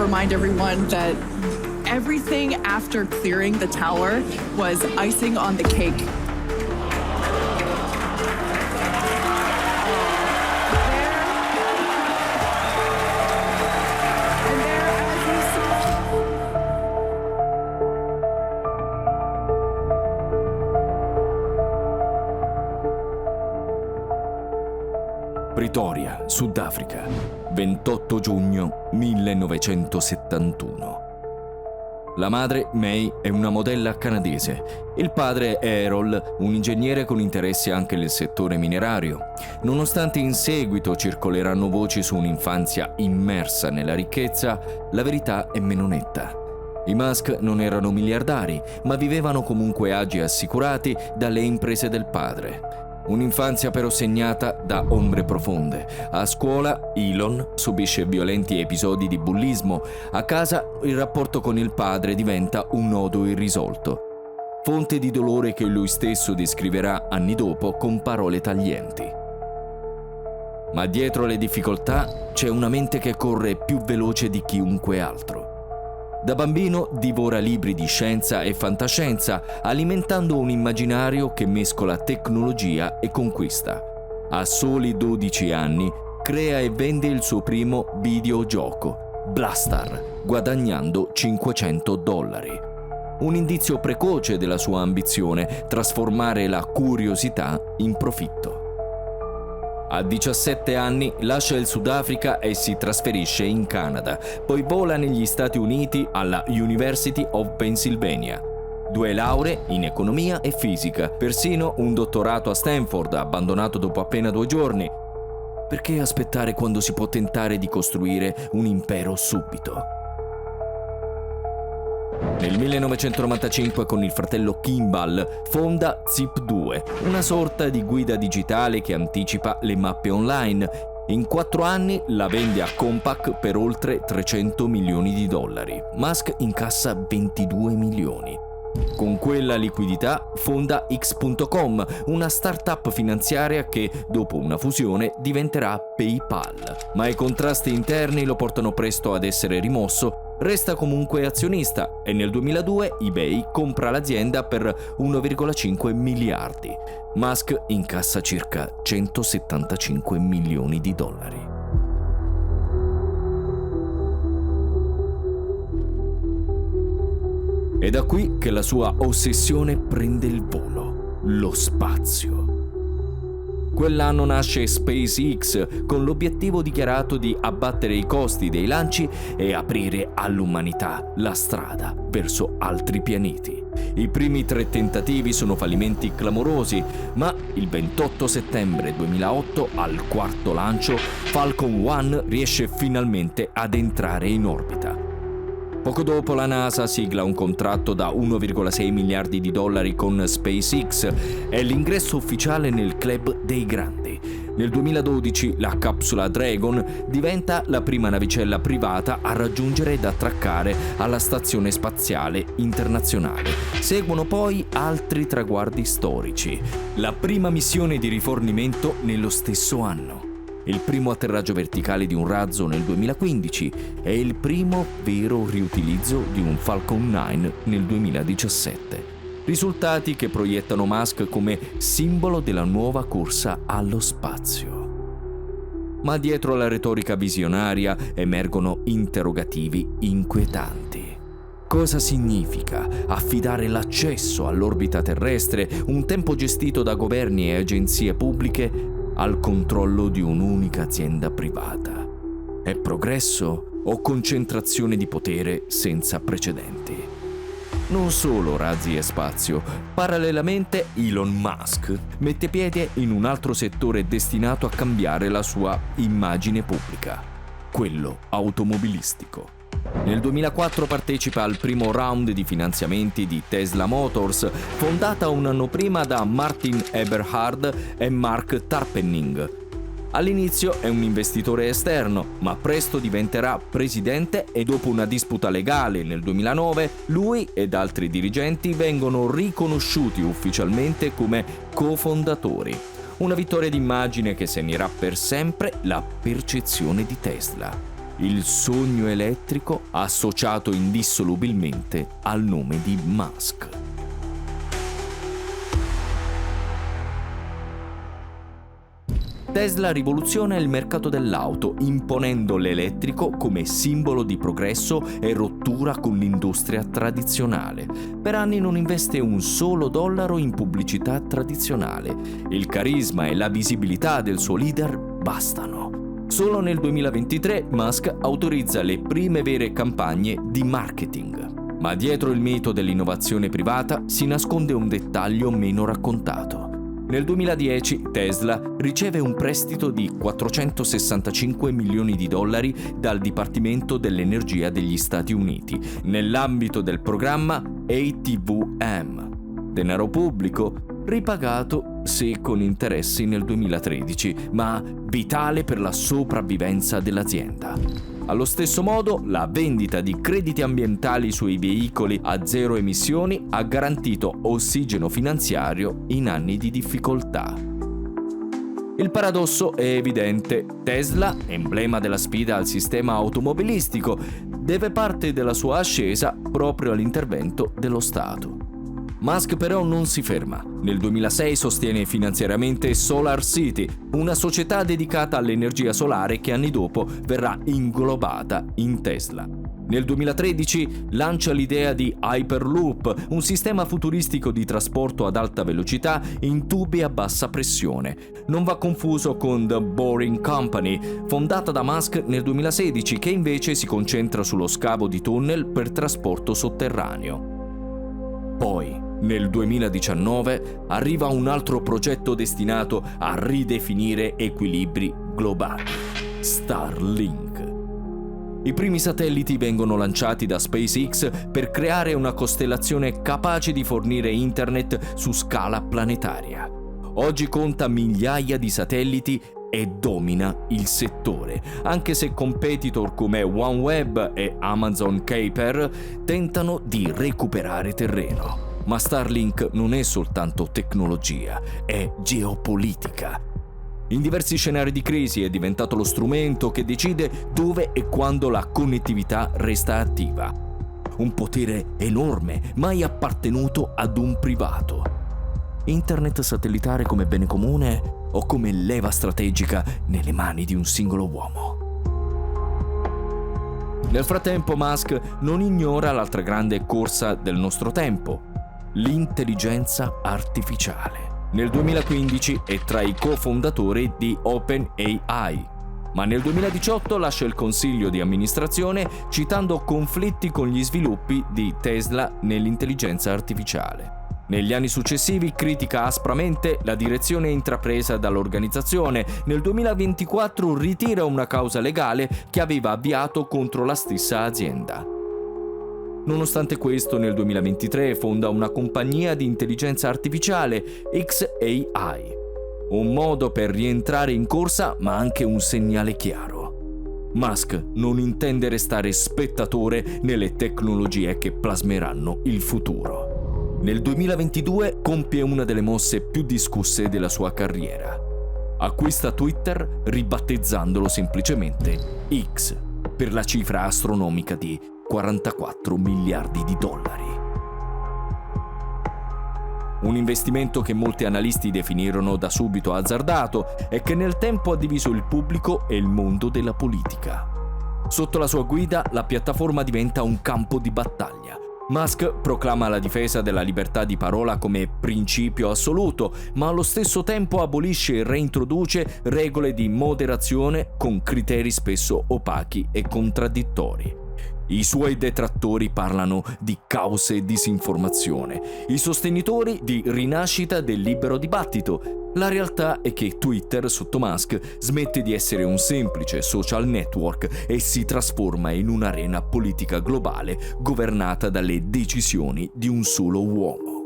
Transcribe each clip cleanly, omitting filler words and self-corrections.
remind everyone that everything after clearing the tower was icing on the cake. Pretoria, Sudafrica, 28 giugno 1971. La madre, May, è una modella canadese. Il padre è Errol, un ingegnere con interessi anche nel settore minerario. Nonostante in seguito circoleranno voci su un'infanzia immersa nella ricchezza, la verità è meno netta. I Musk non erano miliardari, ma vivevano comunque agi assicurati dalle imprese del padre. Un'infanzia però segnata da ombre profonde. A scuola Elon subisce violenti episodi di bullismo. A casa il rapporto con il padre diventa un nodo irrisolto. Fonte di dolore che lui stesso descriverà anni dopo con parole taglienti. Ma dietro le difficoltà c'è una mente che corre più veloce di chiunque altro. Da bambino divora libri di scienza e fantascienza, alimentando un immaginario che mescola tecnologia e conquista. A soli 12 anni crea e vende il suo primo videogioco, Blastar, guadagnando $500. Un indizio precoce della sua ambizione, trasformare la curiosità in profitto. A 17 anni lascia il Sudafrica e si trasferisce in Canada, poi vola negli Stati Uniti alla University of Pennsylvania. 2 lauree in economia e fisica, persino un dottorato a Stanford, abbandonato dopo appena 2 giorni. Perché aspettare quando si può tentare di costruire un impero subito? Nel 1995 con il fratello Kimball fonda Zip2, una sorta di guida digitale che anticipa le mappe online. In 4 anni la vende a Compaq per oltre $300 milioni. Musk incassa 22 milioni. Con quella liquidità fonda X.com, una startup finanziaria che, dopo una fusione, diventerà PayPal. Ma i contrasti interni lo portano presto ad essere rimosso. Resta comunque azionista e nel 2002 eBay compra l'azienda per 1,5 miliardi. Musk incassa circa $175 milioni. È da qui che la sua ossessione prende il volo, lo spazio. Quell'anno nasce SpaceX con l'obiettivo dichiarato di abbattere i costi dei lanci e aprire all'umanità la strada verso altri pianeti. I primi 3 tentativi sono fallimenti clamorosi, ma il 28 settembre 2008, al 4º lancio, Falcon 1 riesce finalmente ad entrare in orbita. Poco dopo la NASA sigla un contratto da $1,6 miliardi con SpaceX. È l'ingresso ufficiale nel club dei grandi. Nel 2012 la capsula Dragon diventa la prima navicella privata a raggiungere ed attraccare alla Stazione Spaziale Internazionale. Seguono poi altri traguardi storici. La prima missione di rifornimento nello stesso anno. Il primo atterraggio verticale di un razzo nel 2015 e il primo vero riutilizzo di un Falcon 9 nel 2017. Risultati che proiettano Musk come simbolo della nuova corsa allo spazio. Ma dietro la retorica visionaria emergono interrogativi inquietanti. Cosa significa affidare l'accesso all'orbita terrestre, un tempo gestito da governi e agenzie pubbliche, al controllo di un'unica azienda privata? È progresso o concentrazione di potere senza precedenti? Non solo razzi e spazio, parallelamente Elon Musk mette piede in un altro settore destinato a cambiare la sua immagine pubblica, quello automobilistico. Nel 2004 partecipa al primo round di finanziamenti di Tesla Motors, fondata un anno prima da Martin Eberhard e Mark Tarpenning. All'inizio è un investitore esterno, ma presto diventerà presidente e dopo una disputa legale nel 2009, lui ed altri dirigenti vengono riconosciuti ufficialmente come cofondatori. Una vittoria d'immagine che segnerà per sempre la percezione di Tesla. il sogno elettrico associato indissolubilmente al nome di Musk. Tesla rivoluziona il mercato dell'auto, imponendo l'elettrico come simbolo di progresso e rottura con l'industria tradizionale. Per anni non investe un solo dollaro in pubblicità tradizionale. Il carisma e la visibilità del suo leader bastano. Solo nel 2023 Musk autorizza le prime vere campagne di marketing. Ma dietro il mito dell'innovazione privata si nasconde un dettaglio meno raccontato. Nel 2010 Tesla riceve un prestito di 465 milioni di dollari dal Dipartimento dell'Energia degli Stati Uniti nell'ambito del programma ATVM. Denaro pubblico ripagato sì con interessi nel 2013, ma vitale per la sopravvivenza dell'azienda. Allo stesso modo, la vendita di crediti ambientali sui veicoli a zero emissioni ha garantito ossigeno finanziario in anni di difficoltà. Il paradosso è evidente. Tesla, emblema della sfida al sistema automobilistico, deve parte della sua ascesa proprio all'intervento dello Stato. Musk però non si ferma. Nel 2006 sostiene finanziariamente SolarCity, una società dedicata all'energia solare che anni dopo verrà inglobata in Tesla. Nel 2013 lancia l'idea di Hyperloop, un sistema futuristico di trasporto ad alta velocità in tubi a bassa pressione. Non va confuso con The Boring Company, fondata da Musk nel 2016, che invece si concentra sullo scavo di tunnel per trasporto sotterraneo. Poi, nel 2019, arriva un altro progetto destinato a ridefinire equilibri globali: Starlink. I primi satelliti vengono lanciati da SpaceX per creare una costellazione capace di fornire internet su scala planetaria. Oggi conta migliaia di satelliti e domina il settore, anche se competitor come OneWeb e Amazon Kuiper tentano di recuperare terreno. Ma Starlink non è soltanto tecnologia, è geopolitica. In diversi scenari di crisi è diventato lo strumento che decide dove e quando la connettività resta attiva. Un potere enorme, mai appartenuto ad un privato. Internet satellitare come bene comune o come leva strategica nelle mani di un singolo uomo. Nel frattempo Musk non ignora l'altra grande corsa del nostro tempo: l'intelligenza artificiale. Nel 2015 è tra i cofondatori di OpenAI, ma nel 2018 lascia il consiglio di amministrazione citando conflitti con gli sviluppi di Tesla nell'intelligenza artificiale. Negli anni successivi critica aspramente la direzione intrapresa dall'organizzazione. Nel 2024 ritira una causa legale che aveva avviato contro la stessa azienda. Nonostante questo, nel 2023 fonda una compagnia di intelligenza artificiale, xAI. Un modo per rientrare in corsa, ma anche un segnale chiaro. Musk non intende restare spettatore nelle tecnologie che plasmeranno il futuro. Nel 2022 compie una delle mosse più discusse della sua carriera. Acquista Twitter ribattezzandolo semplicemente X, per la cifra astronomica di 44 miliardi di dollari. Un investimento che molti analisti definirono da subito azzardato e che nel tempo ha diviso il pubblico e il mondo della politica. Sotto la sua guida, la piattaforma diventa un campo di battaglia. Musk proclama la difesa della libertà di parola come principio assoluto, ma allo stesso tempo abolisce e reintroduce regole di moderazione con criteri spesso opachi e contraddittori. I suoi detrattori parlano di caos e disinformazione, i sostenitori di rinascita del libero dibattito. La realtà è che Twitter sotto Musk smette di essere un semplice social network e si trasforma in un'arena politica globale governata dalle decisioni di un solo uomo.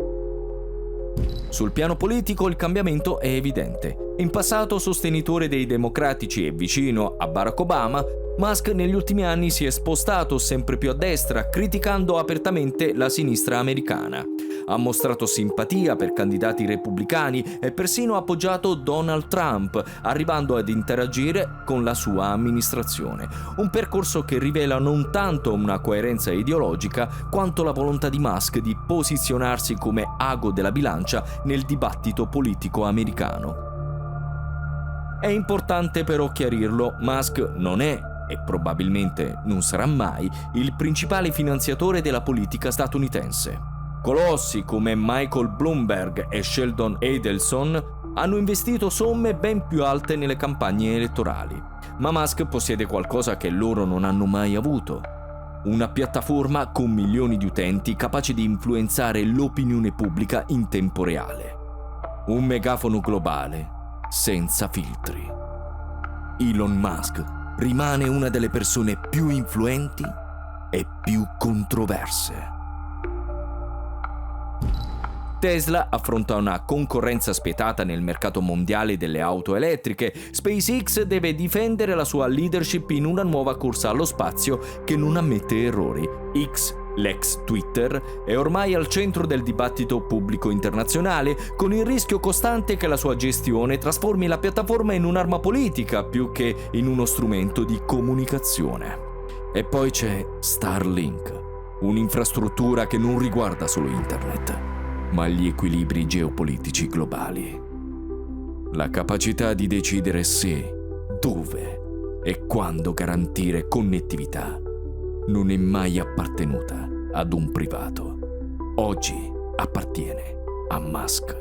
Sul piano politico il cambiamento è evidente. In passato sostenitore dei democratici e vicino a Barack Obama, Musk negli ultimi anni si è spostato sempre più a destra, criticando apertamente la sinistra americana. ha mostrato simpatia per candidati repubblicani e persino appoggiato Donald Trump, arrivando ad interagire con la sua amministrazione. Un percorso che rivela non tanto una coerenza ideologica quanto la volontà di Musk di posizionarsi come ago della bilancia nel dibattito politico americano. È importante però chiarirlo, Musk non è, e probabilmente non sarà mai, il principale finanziatore della politica statunitense. Colossi come Michael Bloomberg e Sheldon Adelson hanno investito somme ben più alte nelle campagne elettorali, ma Musk possiede qualcosa che loro non hanno mai avuto: una piattaforma con milioni di utenti capace di influenzare l'opinione pubblica in tempo reale. Un megafono globale, senza filtri. Elon Musk rimane una delle persone più influenti e più controverse. Tesla affronta una concorrenza spietata nel mercato mondiale delle auto elettriche. SpaceX deve difendere la sua leadership in una nuova corsa allo spazio che non ammette errori. X, l'ex Twitter, è ormai al centro del dibattito pubblico internazionale, con il rischio costante che la sua gestione trasformi la piattaforma in un'arma politica più che in uno strumento di comunicazione. E poi c'è Starlink, un'infrastruttura che non riguarda solo internet, ma gli equilibri geopolitici globali. La capacità di decidere se, dove e quando garantire connettività non è mai appartenuta ad un privato. Oggi appartiene a Musk.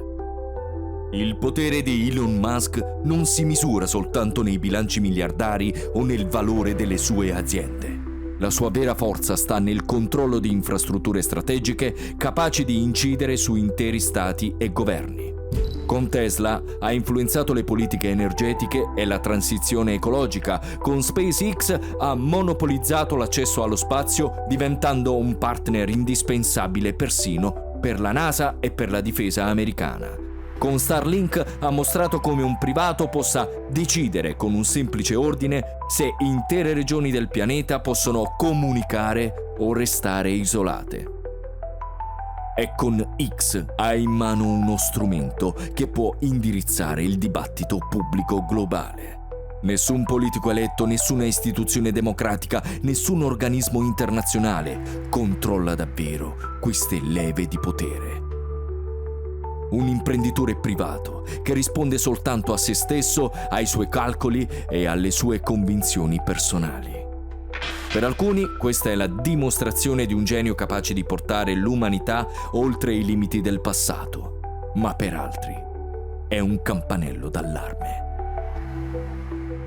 Il potere di Elon Musk non si misura soltanto nei bilanci miliardari o nel valore delle sue aziende. La sua vera forza sta nel controllo di infrastrutture strategiche capaci di incidere su interi stati e governi. Con Tesla ha influenzato le politiche energetiche e la transizione ecologica. Con SpaceX ha monopolizzato l'accesso allo spazio, diventando un partner indispensabile persino per la NASA e per la difesa americana. Con Starlink ha mostrato come un privato possa decidere con un semplice ordine se intere regioni del pianeta possono comunicare o restare isolate. E con X ha in mano uno strumento che può indirizzare il dibattito pubblico globale. Nessun politico eletto, nessuna istituzione democratica, nessun organismo internazionale controlla davvero queste leve di potere. Un imprenditore privato che risponde soltanto a se stesso, ai suoi calcoli e alle sue convinzioni personali. Per alcuni questa è la dimostrazione di un genio capace di portare l'umanità oltre i limiti del passato, ma per altri è un campanello d'allarme.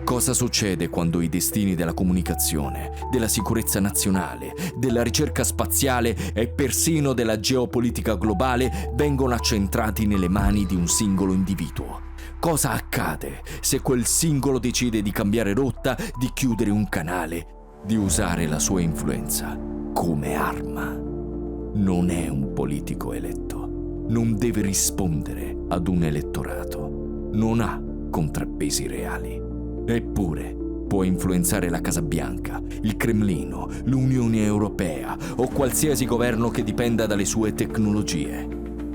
Cosa succede quando i destini della comunicazione, della sicurezza nazionale, della ricerca spaziale e persino della geopolitica globale vengono accentrati nelle mani di un singolo individuo? Cosa accade se quel singolo decide di cambiare rotta, di chiudere un canale, di usare la sua influenza come arma? Non è un politico eletto, non deve rispondere ad un elettorato, non ha contrappesi reali. Eppure può influenzare la Casa Bianca, il Cremlino, l'Unione Europea o qualsiasi governo che dipenda dalle sue tecnologie.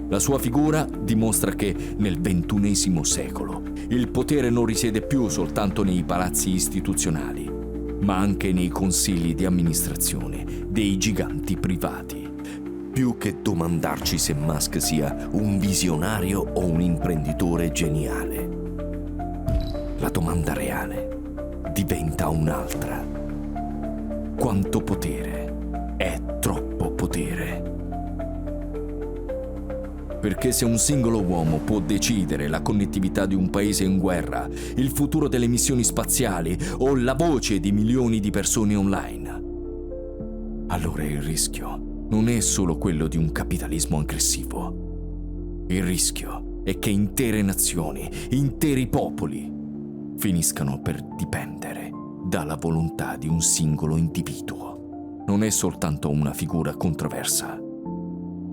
La sua figura dimostra che nel XXI secolo il potere non risiede più soltanto nei palazzi istituzionali, ma anche nei consigli di amministrazione dei giganti privati. Più che domandarci se Musk sia un visionario o un imprenditore geniale, la domanda reale diventa un'altra. Quanto potere è troppo potere? Perché se un singolo uomo può decidere la connettività di un paese in guerra, il futuro delle missioni spaziali o la voce di milioni di persone online, allora il rischio non è solo quello di un capitalismo aggressivo. Il rischio è che intere nazioni, interi popoli finiscano per dipendere dalla volontà di un singolo individuo. Non è soltanto una figura controversa,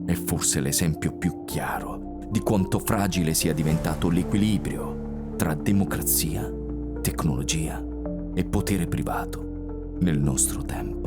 è forse l'esempio più chiaro di quanto fragile sia diventato l'equilibrio tra democrazia, tecnologia e potere privato nel nostro tempo.